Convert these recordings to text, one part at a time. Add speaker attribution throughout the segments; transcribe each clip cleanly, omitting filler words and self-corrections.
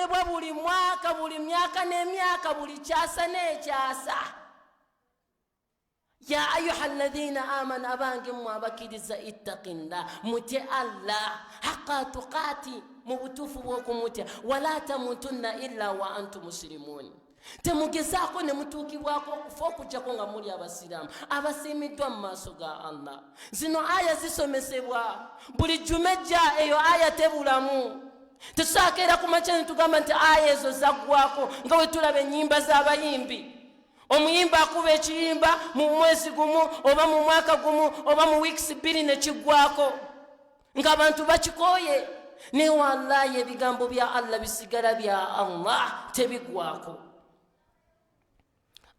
Speaker 1: lisomebwa buli mwaka buli myaka n'emyaka buli kyasa n'ekyasa. Ya ayuha alladhina amanu abange mwabakiriza ittaqillah mutye Allah haqqa tuqati mu butuufu bw'okumutya wala tamutunna illa wa antum muslimun. Temugezaako ne mutuukibwako okufa okujjako nga muli abasiraamu abasiimiddwa mu maaso ga Allah. Zino aya zisomesebwa buli jumejja, eyo aya tebulamu. Tetusaako era ku makya ne tugamba nti aya ezo zaggwako nga bwe tulaba ennyimba z'abayimbi. Omuyimba akuba ekiyimba mu mwezi gumu oba mu mwaka gumu oba mu wiikisi bbiri ne kiggwako ng'abantu bakikooye. Ne wallahi ebigambo bya Allah bisigala bya Allah tebiggwako.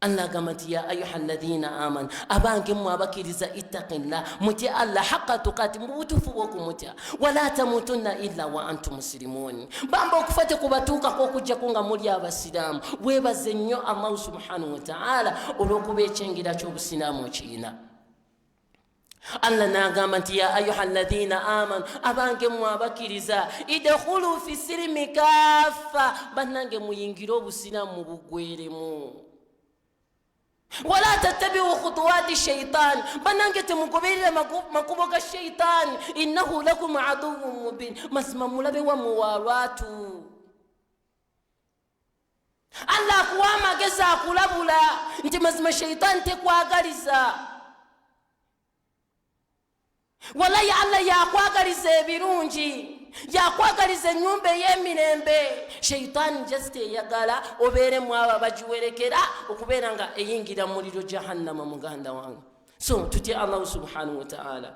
Speaker 1: Allah agamba nti ya ayuha alladhina amanu abange mwabakiriza ittaqillah mutye Allah haqqa tuqati mu butuufu bw'okumutya wala tamutunna illa wa antum muslimun. Bamba okufa tekubatuukako okujjako nga muli abasiraamu. Weebaze nnyo Allah subhanahu wa ta'ala olw'okuba ekyengera ky'obusiraamu okiyina. Allah n'agamba nti ya ayuha alladhina amanu abange mwabakiriza idkhulu fi silmi kaffa bannange muyingire obusiraamu mu bugweremu. Wala tattabi'u khutuwati shaitan bannange temugoberere makubo ga shaitani innahu lakum aduwwun mubin mazima mulabe wammwe wa lwatu. Allah akuwa amagezi akulabula nti mazima shaitani tekwagaliza. Wallahi Allah yakwagaliza ebirungi, yakwagaliza ennyumba ey'emirembe. Shaitani just eyagala obeeremu abo abagiwerekera okubeera nga eyingira mu muliro jahannama muganda wange. So tutye Allah subhanahu wa ta'ala.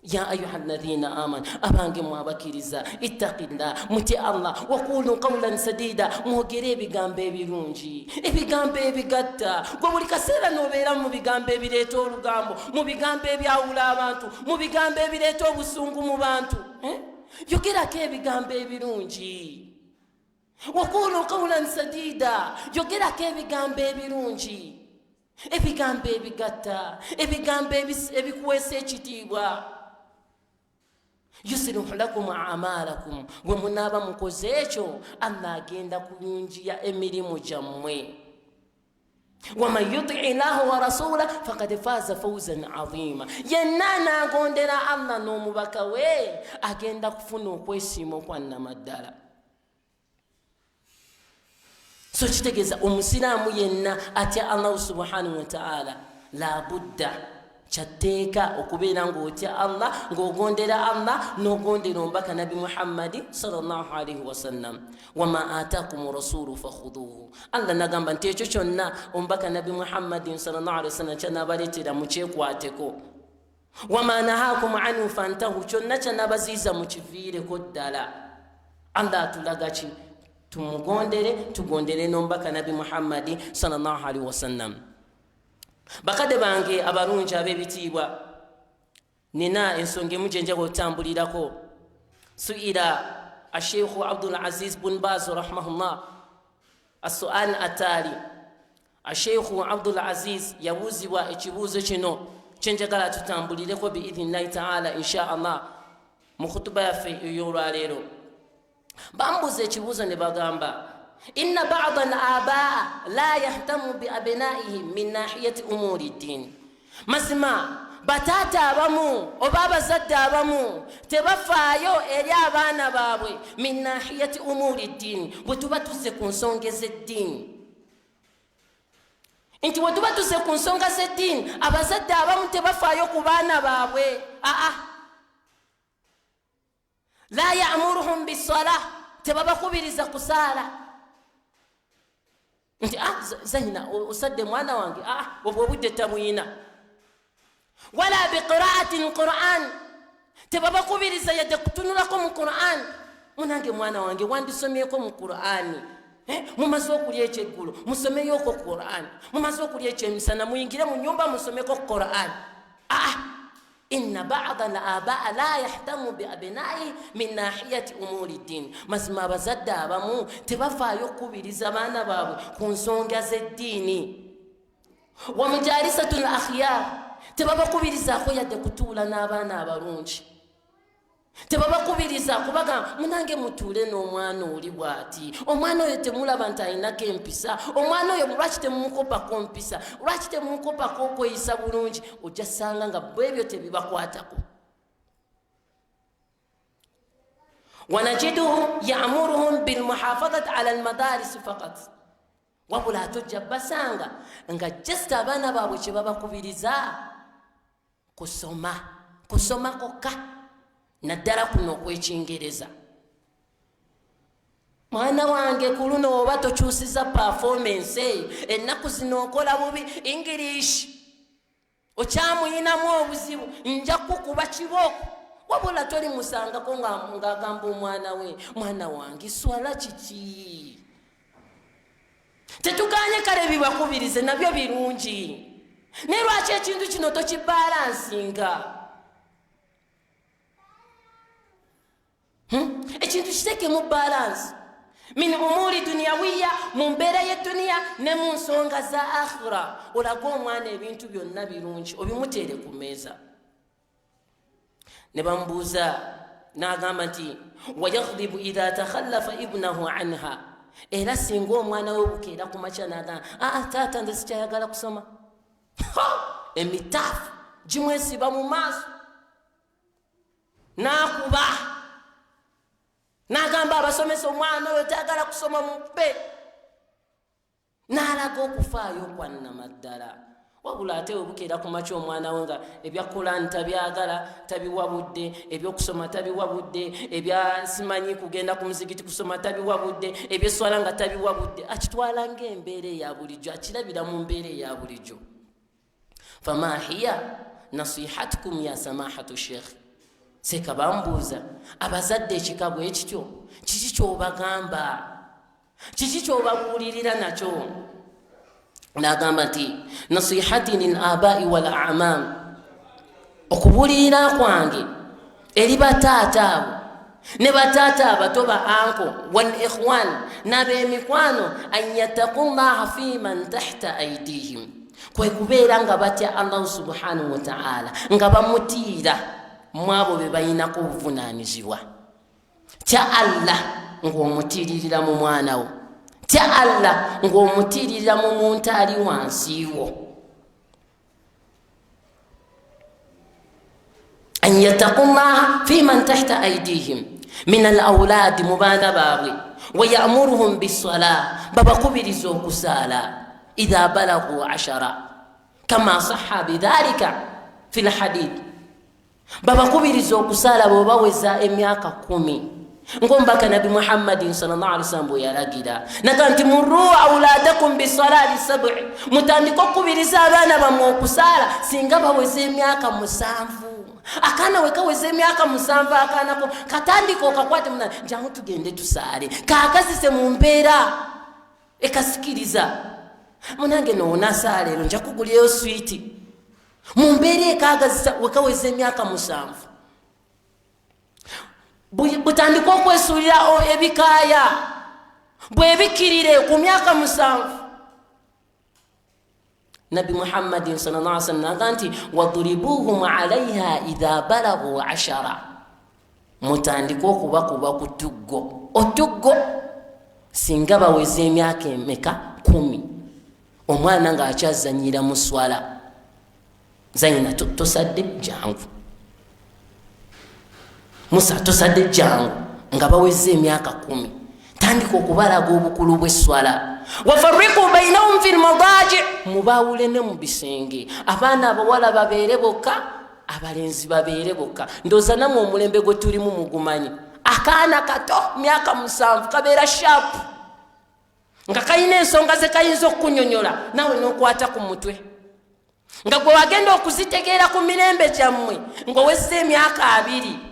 Speaker 1: Ya ayuha alladhina amanu abange mwabakiriza ittaqillah mutye Allah waqulu qawlan sadida mwogere ebigambo ebirungi ebigambo ebigatta. Gwe buli kaseera n'obeera mu bigambo ebireeta olugambo, mu bigambo ebyawula abantu, mu bigambo ebireeta obusungu mu bantu. Yogerako ebigambo ebirungi. Waqulu qawlan sadida yogerako ebigambo ebirungi, ebigambo ebigatta, ebigambo ebikuweesa ekitiibwa. Yuslihu lakum a'malakum bwe munaaba mukoze ekyo Allah agenda kulungiya emirimu gyammwe. Waman yuti llaha wa rasula faqad faaza fawzan azima. Yenna anaagondera Allah n'omubaka we agenda kufuna okwesiima okwannamaddala. So kitegeeza omusiraamu yenna atya Allah subhanahu wa ta'ala la budda kyateeka okubeera ng'otya Allah ng'ogondera Allah n'ogondera omubaka Nabi Muhammadi sallallahu alaihi wasallam. Wama ataakum rasulu fakhuduhu. Allah nagamba nti ekyo kyonna omubaka Nabi Muhammadi sallallahu alaihi wasallam kyanaabaleetera mukyekwateko. Wama nahakum anhu fantahu kyonna kyanabaziiza mukiviireko ddala. Allah atulaga ki? Tumugondere, tugondere n'omubaka Nabi Muhammadi sallallahu alaihi wasallam. Bakade bange abalungi ab'ebitiibwa, nina ensonga emu gye njagala otambulirako. Suila Asheikhu Abdul Aziz bin Baz rahimahullah as-su'al atali. Asheikhu Abdul Aziz yabuuzibwa ekibuuzo kino kye njagala tutambulireko biidhnillahi ta'ala insha Allah mu khutuba yaffe ey'olwaleero. Bambuuza ekibuuzo ne bagamba إن بعض الآباء لا يهتم بأبنائهم من ناحية أمور الدين. مسما batata abamu oba abazadde abamu tebafaayo eri abaana baabwe min nahiyati umuri ddini bwe tuba tuzze ku nsonga z'eddiini. Nti bwe tuba tuzze ku nsonga z'eddiini abazadde abamu tebafaayo ku baana baabwe. La ya'muruhum bis-salah tebabakubiriza kusaala. Nti zanyina osadde mwana wange obwo obudde tamuyina. Wala biqiraati alquran tebabakubiriza yadde kutunulako mu Quran. Munange mwana wange wandisomyeko mu Qurani. Mumaze okulya ekyeggulo musomeyoko Quran. Mumaze okulya ekyemisana muyingire mu nyumba musomeko Quran. Inna ba'da al-aba'a la yahtamu bi abna'i min nahiyati umuri ddin. Mazima abazadde abamu tebafaayo kubiriza baana baabwe ku nsonga z'eddiini. Wa mujalisatul akhyar tebabakubirizaako yadde kutuula n'abaana abalungi. tebabakubiriza kubaga munange mutuule n'omwana oli bw'ati, omwana oyo temulaba nti alinako empisa, omwana oyo lwaki temumukopako mpisa, lwaki temumukopako okweyisa bulungi, ojja ssanga nga bwebyo tebibakwatako. wanajiduhum ya'muruhum bilmuhafadhati ala almadarisi faqat, wabula ate ojja basanga nga just abaana baabwe kye babakubiriza kusoma kokka, naddala kuno okwekingereza. mwana wange ku luno oba tokyusiza performance eyo, ennaku zino okola bubi English, okyamuyinamu obuzibu, nja kukuba kibooko, wabula toli musangako ng'agamba omwana we, mwana wange swala kiki. Tetuganye kale bibakubirize, nabyo birungi, naye lwaki ekintu kino tokibalansinga? ekintu kitekemu balance min umuri dunyawiya, mu mbeera y'edduniya ne mu nsonga za akhira. olaga omwana ebintu byonna birungi, obimuteere ku meeza. ne bamubuuza n'agamba nti wayaghdibu idha takhallafa ibnahu anha, era singa omwana we bukeera ku makya n'agamba taata nze sikyayagala kusoma, emitaafu gimwesiba mu maaso, n'akuba n'agamba abasomesa omwana oyo tayagala kusoma mukube, n'alaga okufaayo kwannamaddala. wabula ate webukeera ku makya omwana we nga ebya Qur'an tabyagala, tabiwabudde, ebyokusoma tabiwabudde, ebya simanyi kugenda ku muzigiti kusoma tabiwabudde, ebyeswala nga tabiwabudde, akitwala ng'embeera eya bulijjo, akirabira mu mbeera eya bulijjo. fama hiya nasihatukum ya samahatu sheikh, seka bambuuza abazadde ekikabu ekityo kiki kyobagamba, kiki kyobabuulirira nakyo? n'agamba nti nasihati lil abai wal amam, okubuulirira kwange eri bataata abo ne bataata abato ba anko wal ikhwan n'ab'emikwano, an yattaqullaha fi man tahta aidihim, kwe kubeera nga batya Allah subhanahu wa ta'ala, nga bamutiira mwabo be bayinako obuvunaanyizibwa. tya Allah ng'omutiiririra mu mwana wo, tya Allah ng'omutiiririra mu muntu ali wansi wo. an yattaqullaha fi man tahta aidihim min al-awladi, mu baana baabwe, wa ya'muruhum bis-salah, babakubiriza okusaala, idha balagu 10, kama sahha bidhalika fi al-hadith, babakubiriza okusaala bwe baweza emyaka 10, ng'omubaka nabi Muhammadin sallallahu alaihi wasallam bwe yalagira, naga nti murru awladakum bisalati 7, mutandika okubiriza abaana bammwe okusaala singa baweza emyaka 7. akaana we kaweza emyaka 7, akaanako katandika okakwate muna njangu tugende tusaale, kaakazise mu mbeera ekasikiriza. munange noonasaala ero nja kugulirayo switi, mu mbeera ekaagazisa we kaweza emyaka 7. butandika okwesuulira ebikaaya bwebikirire ku myaka 7. nabi Muhammadin sallallahu alaihi wasallam naganti wadribuhum alaiha idha balagu 10, mutandika okubakuba ku tuggo, otuggo singa baweza emyaka emeka 10. omwana ng'akyazanyira mu swala, zanyina tosadde jangu, Musa tosadde jangu, nga baweza emyaka 10, tandika okubalaga obukulu bw'eswala. wafarriqu bainahum fil madaji, mubawule ne mu bisenge, abaana abawala babeere bokka, abalenzi babeere bokka. ndooza namwe omulembe gwe tulimu mugumanyi, akaana kato myaka 7 kabeera sharp, nga kayina ensonga ze kayinza okunyonyola, nawe n'okwata ku mutwe, nga gwe wagenda okuzitegeera ku mirembe gyammwe ng'owezza emyaka 2.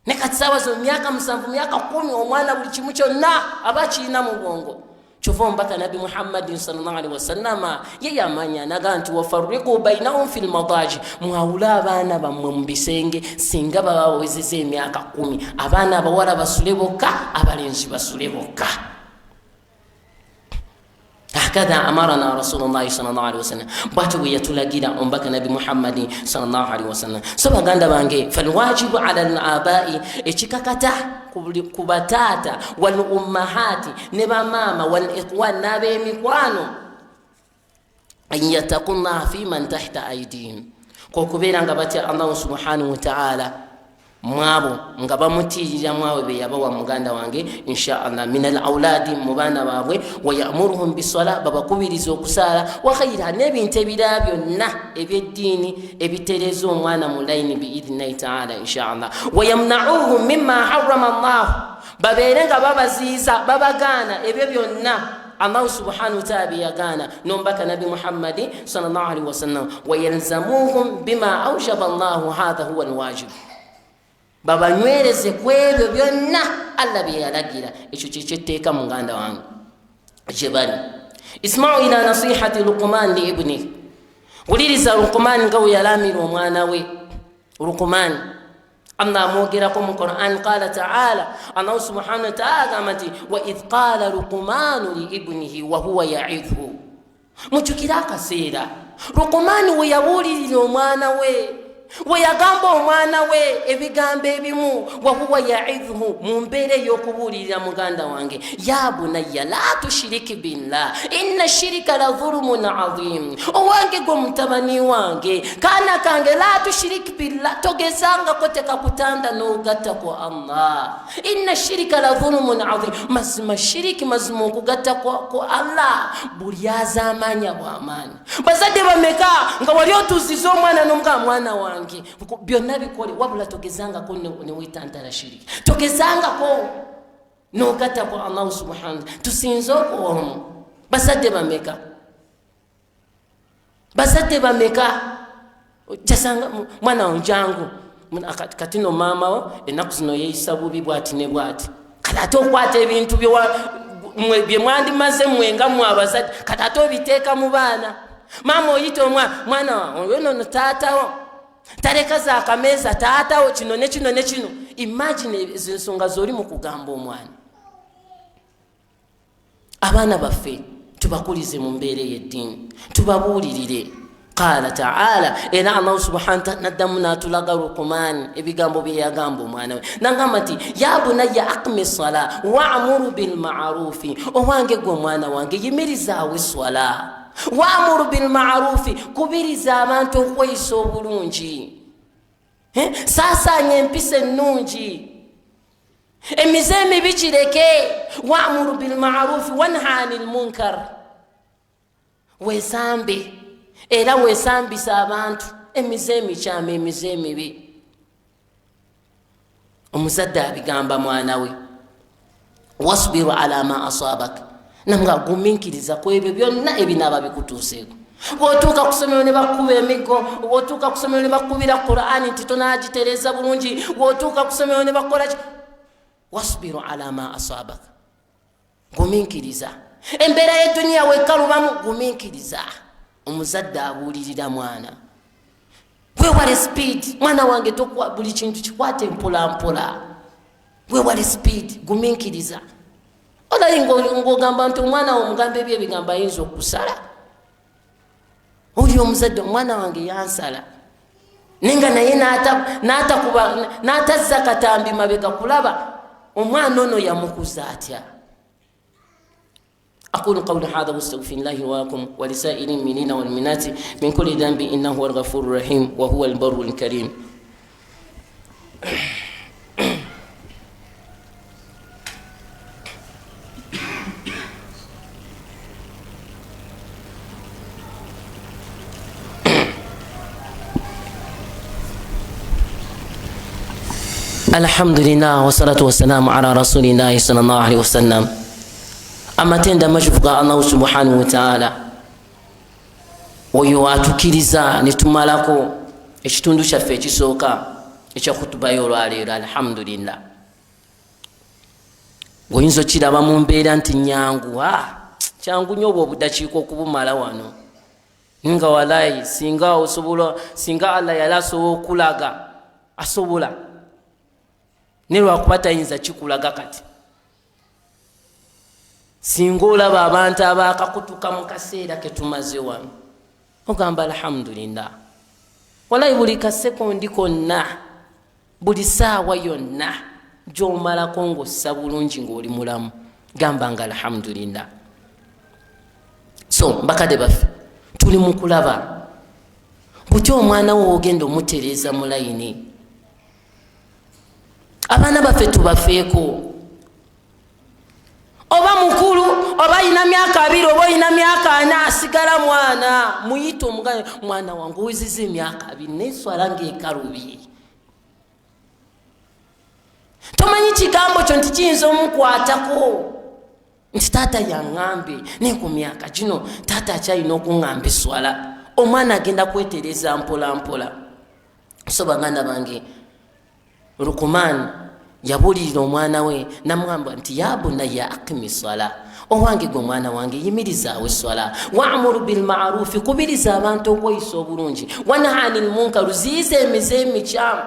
Speaker 1: ne kati saawa zo myaka 7 myaka 10, omwana buli kimu kyonna aba kirina mu bwongo. kyova omubaka nabi Muhammadin sallallahu alaihi wasallama ye yamanya naga nti wafarriqu bainahum fil madaji, mwawula abaana bammwe mu bisenge singa baba bawezeza emyaka 10. abaana abawala basule bokka, abalenzi basule bokka. hakadha amarana Rasulullah sallallahu alaihi wasallam batu yatulagira ombaka nabi Muhammad sallallahu alaihi wasallam. So baganda bange falwajibu ala al-abai ekikakata kubatata wal ummahati ne bamama wal ikhwan nabe mikwano an yatakunna fi man tahta aydihim ko kubera nga batya Allah subhanahu wa ta'ala mwabo nga bamutirira mwawe be yabawa muganda wange insha Allah min al auladi mubana babwe wa ya'muruhum bis-sala babakubiriza okusala wa khayra nebintu ebirabyo na ebyedini ebiterezo omwana mulaini bi idhni ta'ala insha Allah wa yamna'uhum mimma harrama Allah baberenga babaziza babagana ebyo byonna Allah subhanahu wa ta'ala yagana nombaka nabi Muhammad sallallahu alaihi wasallam wa yalzamuhum bima awjaba Allah hadha huwa al-wajib babanywereze kwebyo byonna Allah byalagira ekyo kyetteeka muganda wange jebali isma'u ila nasihati Luqman li ibni uliriza Luqman ngawe yalamira omwana we Luqman Allah mwogera ko mu Quran qala ta'ala Allah subhanahu wa ta'ala amati wa idh qala Luqman li ibnihi wa huwa ya'idhu muchukira kaseera Luqman we yabulirira omwana we yagamba omwana we ebigambo ebimu wa huwa ya'idhu mumbere yokubulirira muganda wange ya bunayya la tushiriki billah inna shirka la dhulmun adhim owange go mutabani wange kana kange la tushiriki billah togezanga koteka kutanda no gatta ko Allah inna shirka la dhulmun adhim mazma shiriki mazmu kugatta ko Allah bulyaza amanya bwa amani bazade bameka nga wali otuzizo omwana nomga mwana wange byonna bikole wabula togezanga ko ne witantara shiriki togezanga ko no gata ko Allah subhanahu tusinzo ko basade bameka jasanga mwana wanjangu katino mama enaku zino yeyisabu bibwati ne bwati kala to kwata ebintu bye mwandi maze mwenga mwabazade kata to biteeka mu bana mama oyito mwana ono tatawo tareka za kameza tatawo kino ne kino imagine zinsonga zoli mu kugamba omwana abana baffe tubakulize mu mbere y'edini tubabulirire qala ta'ala ina Allah subhanahu wa ta'ala nadamuna tulaga Luqman ebigambo bye yagamba omwana we nangamati ya bunayya aqmis sala wa'muru bil ma'ruf owange gwo mwana wange yimiriza wiswala wa'muru bil ma'ruf kubiriza abantu okweyisa obulungi sasa nyempise nnungi emizemi bikireke wa'muru bil ma'ruf wanha 'anil munkar wesambe era wesambisa abantu emizemi kyame emizemi bi omuzadde abigamba mwana we wasbiru ala ma asabak namga guminkiriza kwebyo byonna ebinaba bikutuuseeko wotuuka kusomero ne bakuba emigo wotuuka kusomero ne bakubira Qur'ani nti tonagitereza bulungi wotuuka kusomero ne bakola wasbiru ala ma asabak guminkiriza embeera y'edduniya wekalubamu guminkiriza omuzadde abulirira mwana wewale speed mwana wange tokwa buli kintu kikwate mpola wewale speed guminkiriza olayi ng'ogamba nti omwana wo omugamba ebyo ebigamba ayinza okusala oli omuzadde omwana wange yansala nenga naye n'atazza katambi mabega kulaba omwana ono yamukuza atya. أقول قول هذا واستغفر الله ولكم ولسائر المؤمنين والمؤمنات من كل ذنب إنه هو الغفور الرحيم وهو البر الكريم. الحمد لله والصلاة والسلام على رسول الله صلى الله عليه وسلم. amatenda majufuga Allah subhanahu wa ta'ala oyo atukiriza nitumalako ekitundu kyaffe ekisooka ekya khutuba y'olwaleero alhamdulillah goyinza okiraba mu mbeera nti nyangu kyangu nnyo obwo obudakiika okubumala wano nga walayi singa Allah yali asobola okulaga asobola ne lwakuba tayinza kikulaga kati singa olaba abantu abakakutuka mu kaseera ketumaze wano ogamba alhamdulillah. Walayi buli kasekondi konna, buli saawa yonna gyomalako ng'ossa bulungi ng'oli mulamu, gamba nga alhamdulillah. So bakadde baffe tuli mu kulaba butya omwana wo ogenda omutereeza mu layini. Abaana baffe tubafeeko, oba mukulu oba ayina myaka 2 oba ayina myaka 4 asigala mwana, muyita omugane, mwana wange oweziza emyaka 2 neswala ng'ekalubi. Tomanyi kigambo kyo nti kiyinza omukwatako nti taata yaŋŋambe ne ku myaka gino taata akyalina okuŋŋamba eswala. Omwana agenda kwetereza mpola mpola. So baganda bange, Lukuman yabulirira omwana we namugamba nti ya bunayya aqimi swala, owange gwe mwana wange yimirizaawo eswala, wa'muru bilma'rufi, kubiriza abantu okweyisa obulungi, wanaha anil munkar, ziyiza emize emikyamu,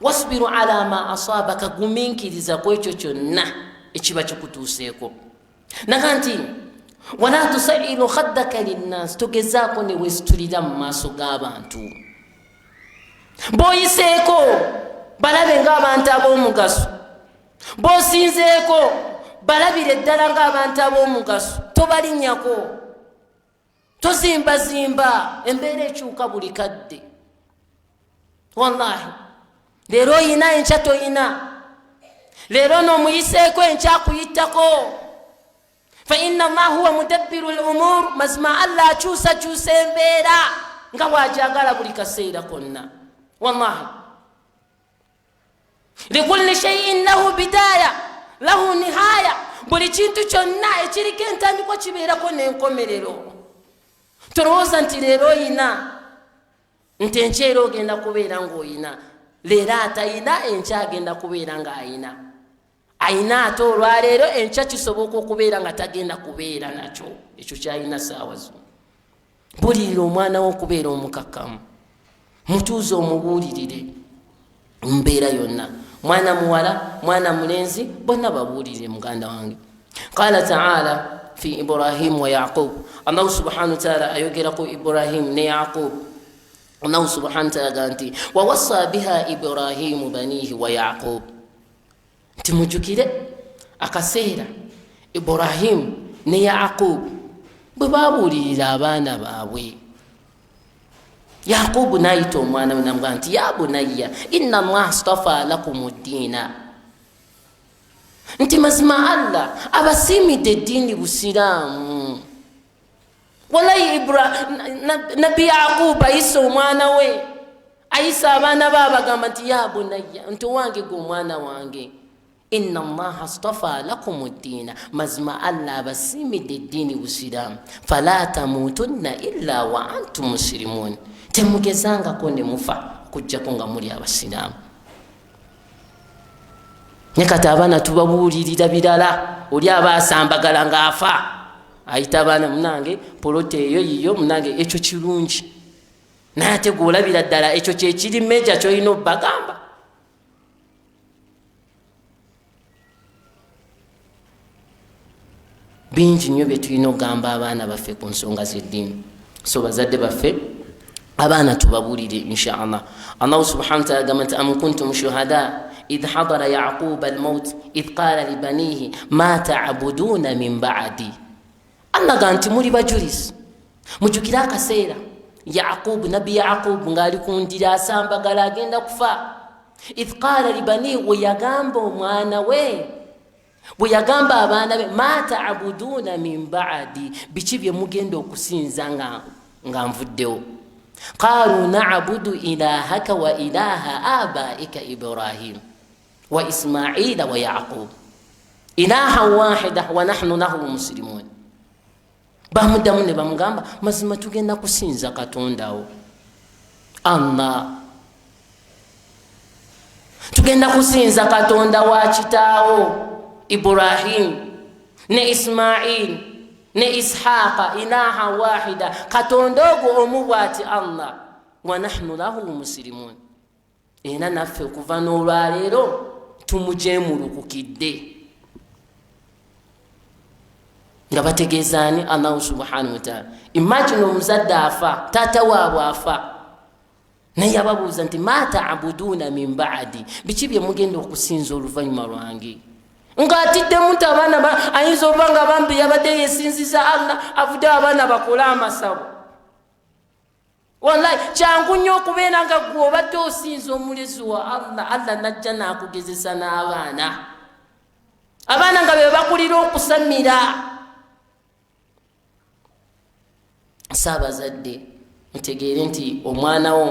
Speaker 1: wasbiru ala ma asabaka, guminkiriza ku ekyo kyonna ekiba kikutuuseeko. Naga nti wala tusairu khaddaka linnas, togezaako ne wesitulira mu maaso g'abantu. B'oyiseeko balabe ng'abantu ab'omugaso, b'osinzeeko balabire ddala ng'abantu ab'omugaso, tobalinnyako, tozimbazimba. Embeera ekyuka buli kadde. Wallahi leero oyina enkya toyina, leero n'omuyiseeko enkya akuyittako. Fa inna Allah huwa mudabbiru al-umur, mazima Allah akyusakyusa embeera nga bw'agyagala buli kaseera konna. Wallahi likulli shay'in lahu bidaya lahu nihaya, buli kintu kyonna ekiriko entandikwa kibeerako n'enkomerero. Tolowooza nti leero oyina nti enkya era ogenda kubeera ng'oyina, leero atayina enkya agenda kubeera ng'ayina, ayina ate olwaleero enkya kisoboka okubeera nga tagenda kubeera nakyo ekyo kyayina saawa zo. Bulirira omwana wo okubeera omukakkamu, mutuuze omubuulirire mbeera yonna, mwana muwala mwana mulenzi bonna babuulire muganda wange. Qala ta'ala fi Ibrahim wa Yaqub, Allah subhanahu wa ta'ala ayogera ku Ibrahim ne Yaqub. Allah subhanahu wa ta'ala ganti wa wassa biha Ibrahim banihi wa Yaqub, timujukire akaseera Ibrahim ne Yaqub bwe babuulirira abaana baabwe. Yaqubu n'ayita omwana we namugamba nti ya bunayya inna Allah astafa lakum ad-diina, nti mazima Allah abasiimidde eddiini Busiraamu. Wallahi Nabbi Yaqubu ayisa omwana we, ayisa abaana be abagamba nti ya bunayya, nti owange gwe omwana wange, inna Allah astafa lakum ad-diina, mazima Allah abasiimidde eddiini Busiraamu, fala tamutunna illa wa antum muslimun, temugezangako ne mufa kujjako nga muli abasiraamu. Ne kati abaana tubabuulirira birala, oli aba asambagala ng'afa, ayita abaana munange poloti eyo yiyo munange ekyo kirungi, naye ate gw'olabira ddala ekyo kyekiri meja ky'olina obbagamba. Bingi nnyo bye tulina okugamba abaana baffe ku nsonga z'eddiini. So bazadde baffe, abaana tubabuulire inshallah. Allah subhanahu wa ta'ala agamba nti am kuntum shuhada idh hadara Yaquba al-maut idh qala li banihi ma ta'buduna min ba'di. Allah agamba nti muli bajulizi, mujukira akaseera Yaqub, Nabbi Yaqub ng'ali ku ndira asambagala agenda kufa. Idh qala li banihi, we yagamba omwana we, bwe yagamba abaana be, ma ta'buduna min ba'di, biki bye mugenda okusinza nga nvuddewo. Qalu na'budu ilahaka wa ilaha abaika Ibrahim wa Ismaila wa Yaqub ilaha wahida wa nahnu lahu muslimun. Bamuddamu ne bamugamba mazima tugenda kusinza Katonda wo Allah, tugenda kusinza Katonda wa kitaawo Ibrahim ne Ismail ne Ishaqa, ilaha wahida, Katonda ogwo omu bw'ati Allah, wa nahnu lahu muslimun. Era naffe okuva n'olwaleero tumujeemulukukidde. nga bategeezani Allah subhanahu wa ta'ala. Imagine omuzadde afa, taata waabwe afa, naye ababuuza nti ma ta'buduna min ba'di, biki bye mugenda okusinza oluvannyuma lwange? Ng'atiddemu nti abaana ayinza okuba nga bambi yabadde yeesinziza Allah, avudde abaana bakola amasabu. Wallahi kyangu nnyo okubeera nga gwe obadde osinza omulezi wa Allah, Allah najja n'akugezesa n'abaana, abaana nga be bakulira okusamira. Saabazadde mutegeere nti omwana wo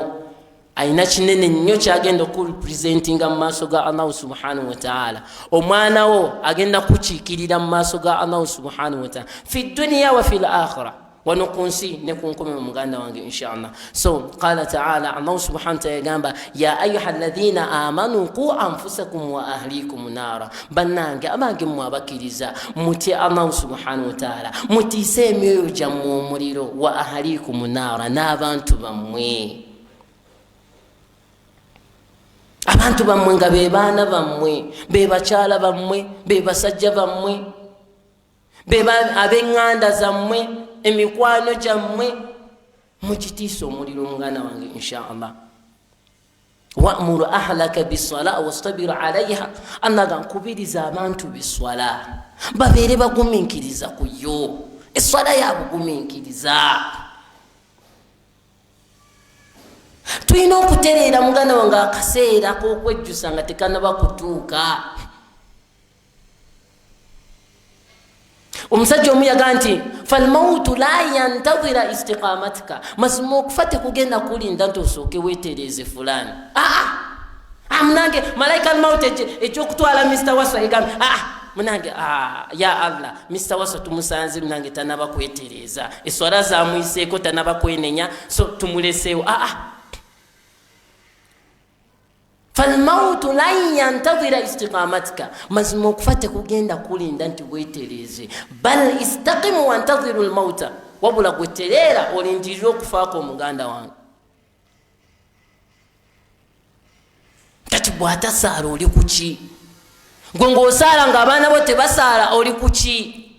Speaker 1: ayina kinene nnyo kyagenda okurepresentinga mu maaso ga Allah subhanahu wa ta'ala. Omwana wo agenda kukiikirira mu maaso ga Allah subhanahu wa ta'ala fi dunya wa fil akhirah, wano ku nsi ne ku nkomero muganda wange inshallah. So qala ta'ala, Allah subhanahu wa ta'ala yagamba ya ayuha alladhina amanu qu anfusakum wa ahlikum nara, bannange abange mmwe abakiriza mutye Allah subhanahu wa ta'ala, mutiise emyoyo gyammwe omuliro, wa ahlikum nara, n'abantu bammwe. Abantu bammwe nga be baana bammwe, be bakyala bammwe, be basajja bammwe, be ab'eŋŋanda zammwe, emikwano gyammwe, mukitiisa omuliro muganda wange inshallah. Wa'muru ahlaka bisala wastabir alaiha, annaga nkubiriza abantu biswala babeere bagumiikiriza ku yo, eswala yabugumiikiriza. Tulina okutereera muganda wange akaseera k'okwejjusa nga tekanaba kutuuka. Omusajja omu yaga nti falmautu la yantadhira istiqamatika, mazima okufa tekugenda kulinda nti osooke weetereeze fulani. Munange malaika almauti ekyokutwala Mr. Waswa egambye munange ya Allah, Mr. Waswa tumusanze munange tanaba kwetereeza, eswala zamuyiseeko tanaba kwenenya, so tumuleseewo. Falmautu lan yantadhira istiqamatika, mazima okufa tekugenda kulinda nti weetereeze. Bal istaqimu wantadhiru almauta, wabula gwetereera olindirira okufaako omuganda wange. Kati bw'atasaala oli ku ki? Gwe ng'osaala ng'abaana bo tebasaala oli ku ki?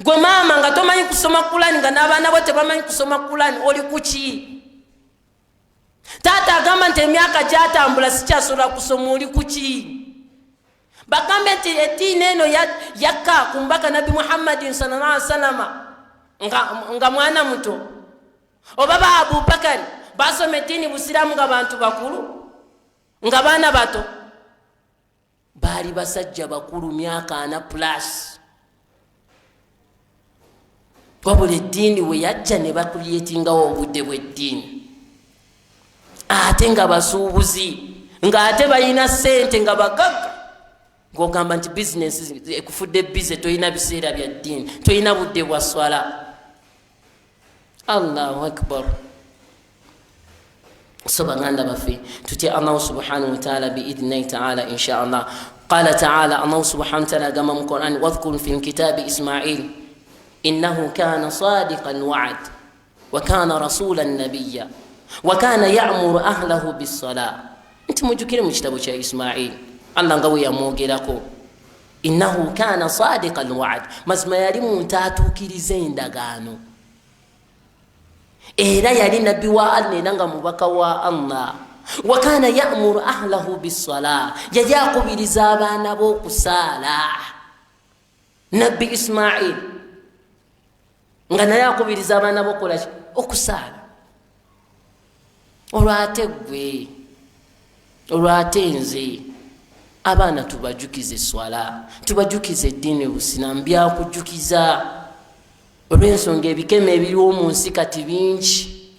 Speaker 1: Gwe maama nga tomanyi kusoma Qur'ani nga n'abaana bo tebamanyi kusoma Qur'ani oli ku ki? Taata agamba nti emyaka gyatambula sikyasobola kusoma oli ku ki? Bagambe nti ettiini eno yakka ku mbaka Nabi Muhammadin sallallahu alaihi wasallam nga mwana muto, oba ba Abubakari basoma ettiini busiraamu nga bantu bakulu, nga baana bato baali basajja bakulu myaka 4+. Wabula eddiini we yajja ne bakulyetingawo obudde bw'eddiini, ate nga basuubuzi, nga ate balina ssente nga bagagga. Ng'ogamba nti bizinesi ekufudde bize, tolina biseera bya ddiini, tolina budde bwa swala. Allahu akbar. So baganda baffe tutya Allah subhanahu wa ta'ala biidhnihi ta'ala inshallah. Qala ta'ala, Allah subhanahu wa ta'ala agamba mu Qur'an, wadhkur fil kitabi Ismail innahu kana sadiqal wa'd wa kana rasulan nabiyya wa kana ya'muru ahlahu bis-salah. Nti mujukire mu kitabo kya Ismail, Allah nga bwe yamwogerako, innahu kana sadiqal wa'd, mazima yali muntu atuukiriza endagaano, era yali nabbi wa Allah era nga mubaka wa Allah. Wa kana ya'muru ahlahu bis-salah, yali akubiriza abaana b'okusaala. Nabbi Ismail nga naye akubiriza abaana b'okukola okusaala. Olwate gwe, olwate nze, abaana tubajukize swala, tubajukize eddiini Obusiraamu, byakujjukiza. Olw'ensonga ebikeme ebiriwo mu nsi kati bingi,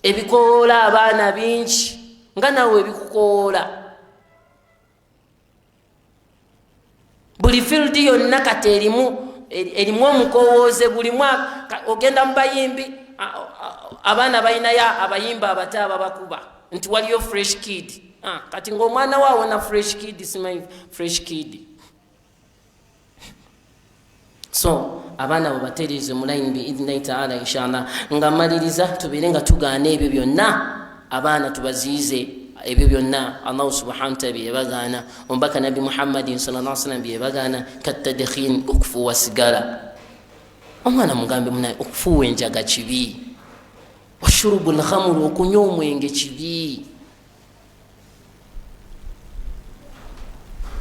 Speaker 1: ebikoola abaana bingi, nga nawe ebikukoola. Buli field yonna kati erimu omukowooze, buli mwaka ogenda mu bayimbi, abaana balinayo abayimba abato ababakuba nti waliyo fresh kid. Kati ng'omwana waawo na fresh kid, simanyi fresh kid. So abaana abo batereeze mu layini biidhnihi ta'ala inshallah. Nga maliriza tubeere nga tugaana ebyo byonna, abaana tubaziyize ebyo byonna Allah subhanahu wa ta'ala byebagaana ombaka nabi Muhammadin sallallahu alaihi wasallam byebagaana katadkhin okufuwa sigala omwana mugambe munaye okufuwa enjaga kibi washurubul khamr okunywa omwenge kibi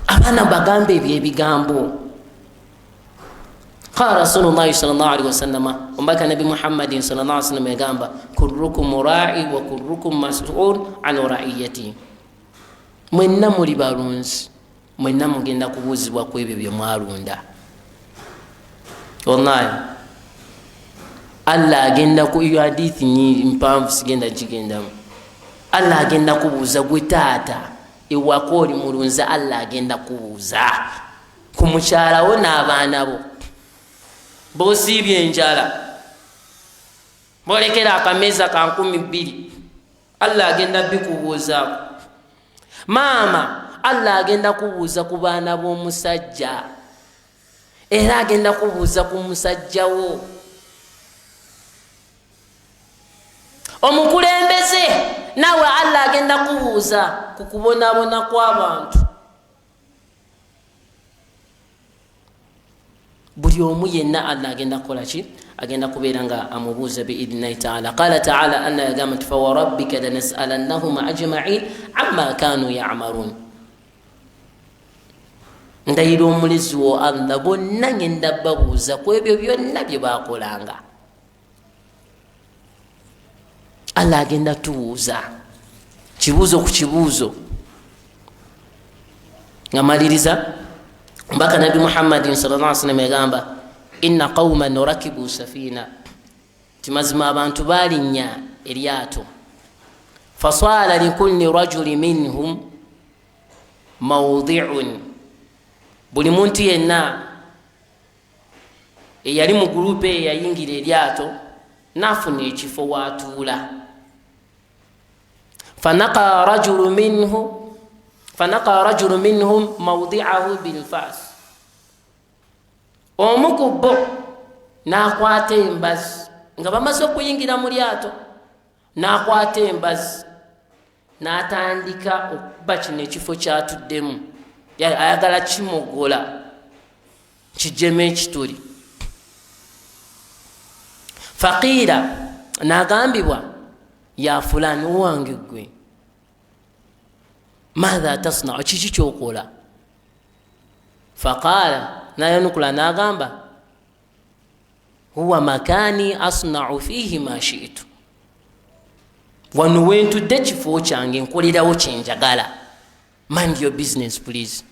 Speaker 1: abana bagambe ebyebigambo قال رسول الله صلى الله عليه وسلم وبك نبي محمد صلى الله عليه وسلم يقول كلكم راعي وكلكم مسؤول عن رعيته من نمر بارونس من نمر جندا كوز وكويب بيماروندا والله الله جندا كو يحدث ني مبامس جندا جندا الله جندا كوزا غتاتا iwakoli mulunza Allah agenda kubuuza ku mukyala wo n'abaana bo bw'osiibye enjala bw'olekera akameza ka 200 Allah agenda bikubuuzaako maama Allah agenda kubuuza ku baana b'omusajja era agenda kubuuza ku musajja wo omukulembeze nawe Allah agenda kubuuza ku kubonaabona kw'abantu buli omu yenna Allah agenda kukola ki agenda kubeera nga amubuuza biidhnillahi taala qala taala anna yagamba nti fawarabbika lanas'alannahum ajma'in amma kanu ya'malun ndayira omulezi wo Allah bonna ngenda babuuza ku ebyo byonna bye baakolanga Allah agenda tubuuza kibuuzo ku kibuuzo ngamaliriza mbaka nabi Muhammadin sallallahu alaihi wasallam yagamba inna qauman rakibu safina timazima abantu balinya eryato fasala likulli rajulin minhum mawdi'un buli muntu yenna eyali mu groupe yayingira eryato nafuna ekifo watuula fanaqa rajulun minhum mawdi'ahu bilfas omukubo nakwata embazi nga bamaze okuyingira mu lyato nakwata embazi natandika okuba kino ekifo kyatuddemu ayagala kimogola kijemu ekituli faqiira nagambibwa ya fulani owange gwe madha tasna'u kiki kyokola faqala nayanukula nagamba huwa makani asna'u fihi ma shi'tu wano wentudde kifo kyange nkolerawo kyenjagala mind your business please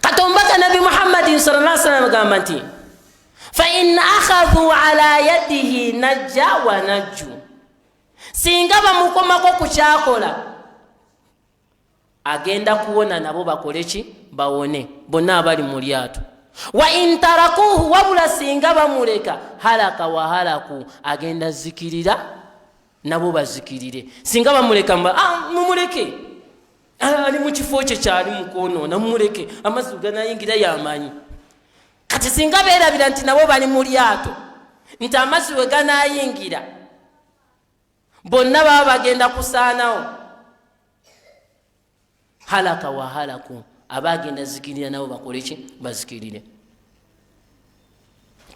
Speaker 1: katombaka nabi Muhammadin sallallahu alaihi wasallam gamba nti fa in akhadhu ala yadihi najja wa najju singa bamukomako ku kyakola agenda kuwona nabo bakole ki bawone bonna abali mu lyato wa in tarakuhu wabula singa bamuleka halaka wa halaku agenda zikirira nabo bazikirire singa bamuleka mumuleke ali mu kifo kye kyali mukonoona mumuleke amazzi ganayingira yamanyi kati singa beerabira nti nabo bali mu lyato nti amazzi we ganayingira bonna baba bagenda kusaanawo halaka wa halaku abagenda zikirira nabo bakole ki bazikirire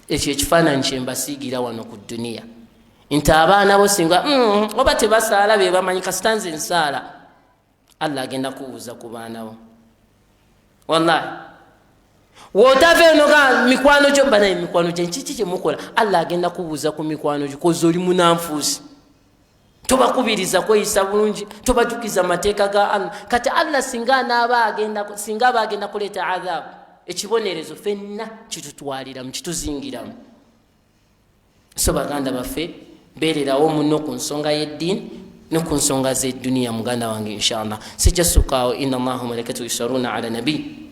Speaker 1: ekyo ekifaananyi kyembasiigira wano ku duniya nti abaana bo singa oba tebasaala be bamanyi kasitanze nsaala Allah agenda kubuuza ku baana bo wallahi wotave eno ga mikwano gyo banaye mikwano gye kiki kyemukola Allah agenda kubuuza ku mikwano gyo kozi oli munanfuusi tobakubiriza kweyisa bulungi tobajukiza mateeka ga Allah kati Allah singa bagenda kuleeta adhabu ekibonerezo fenna kitutwalira mukituzingiramu so baganda baffe beererawo muno ku nsonga y'eddiini ne ku nsonga z'edduniya muganda wange inshallah sijja sukaawo inna Allaha wa malaikatahu yusalluna ala nabi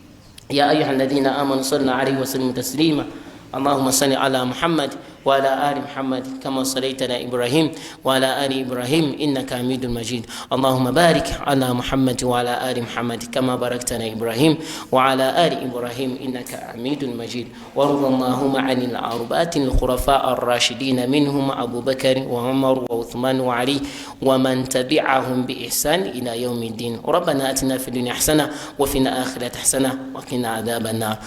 Speaker 1: ya ayuha alladhina amanu sallu alayhi wa sallimu taslima اللهم صل على محمد وعلى آل محمد كما صليت على إبراهيم وعلى آل إبراهيم إنك حميد مجيد. اللهم بارك على محمد وعلى آل محمد كما باركت على إبراهيم وعلى آل إبراهيم إنك حميد مجيد. وارض اللهم عن الأربعة الخلفاء الراشدين منهم أبو بكر وعمر وعثمان وعلي ومن تبعهم بإحسان إلى يوم الدين. ربنا آتنا في الدنيا حسنة وفي الآخرة حسنة وقنا عذاب النار.